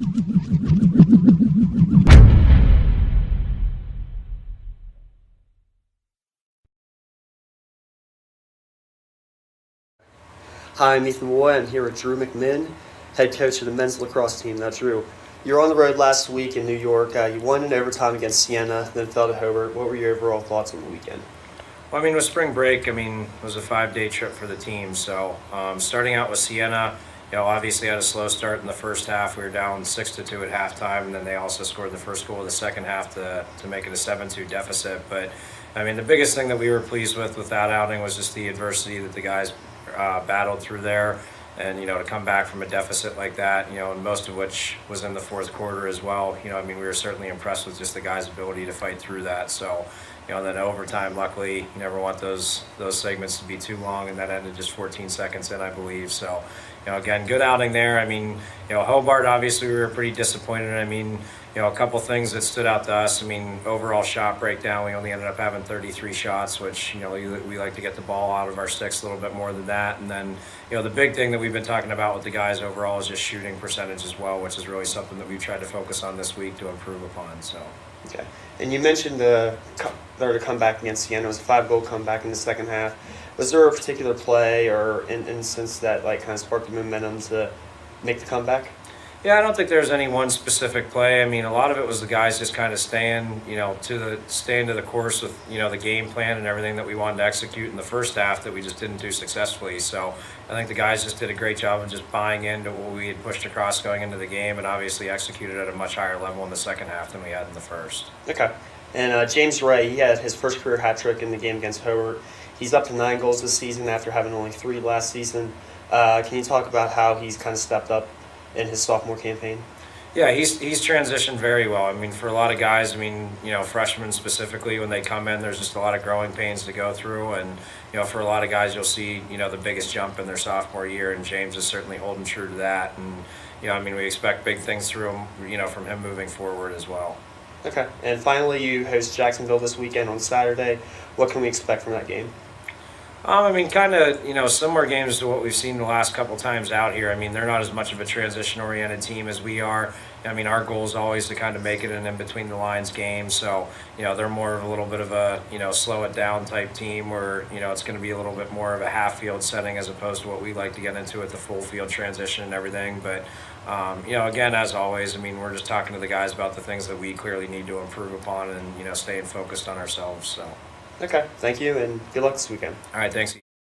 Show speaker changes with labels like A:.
A: Hi, I'm Ethan Moy. I'm here with Drew McMinn, head coach of the men's lacrosse team. Now, Drew, you were on the road last week in New York. You won in overtime against Siena, then fell to Hobart. What were your overall thoughts on the weekend?
B: Well, with spring break, it was a 5-day trip for the team. So starting out with Siena, obviously had a slow start in the first half. We were down 6-2 at halftime, and then they also scored the first goal of the second half to make it a 7-2 deficit. But the biggest thing that we were pleased with that outing was just the adversity that the guys battled through there, and to come back from a deficit like that, and most of which was in the fourth quarter as well. We were certainly impressed with just the guys' ability to fight through that. So, then overtime, luckily, you never want those segments to be too long, and that ended just 14 seconds in, I believe. So, again, good outing there. Hobart, obviously, we were pretty disappointed. A couple things that stood out to us. Overall shot breakdown, we only ended up having 33 shots, which, we like to get the ball out of our sticks a little bit more than that. And then, the big thing that we've been talking about with the guys overall is just shooting percentage as well, which is really something that we've tried to focus on this week to improve upon. So.
A: Okay. And you mentioned the comeback against Siena. It was a 5-goal comeback in the second half. Was there a particular play or instance that kind of sparked the momentum to make the comeback?
B: Yeah, I don't think there's any one specific play. A lot of it was the guys just kind of staying to the course with, the game plan and everything that we wanted to execute in the first half that we just didn't do successfully. So I think the guys just did a great job of just buying into what we had pushed across going into the game, and obviously executed at a much higher level in the second half than we had in the first.
A: Okay. And James Ray, he had his first career hat trick in the game against Hobart. He's up to 9 goals this season after having only 3 last season. Can you talk about how he's kind of stepped up in his sophomore campaign?
B: Yeah, he's transitioned very well. For a lot of guys, freshmen specifically, when they come in, there's just a lot of growing pains to go through. And, for a lot of guys, you'll see, the biggest jump in their sophomore year. And James is certainly holding true to that. And, we expect big things through him, from him moving forward as well.
A: Okay. And finally, you host Jacksonville this weekend on Saturday. What can we expect from that game?
B: Kind of, similar games to what we've seen the last couple times out here. They're not as much of a transition-oriented team as we are. Our goal is always to kind of make it an in-between-the-lines game. So, they're more of a little bit of a, slow-it-down type team where, it's going to be a little bit more of a half-field setting as opposed to what we like to get into with the full-field transition and everything. But, again, as always, we're just talking to the guys about the things that we clearly need to improve upon and, staying focused on ourselves. So.
A: Okay, thank you, and good luck this weekend.
B: All right, thanks.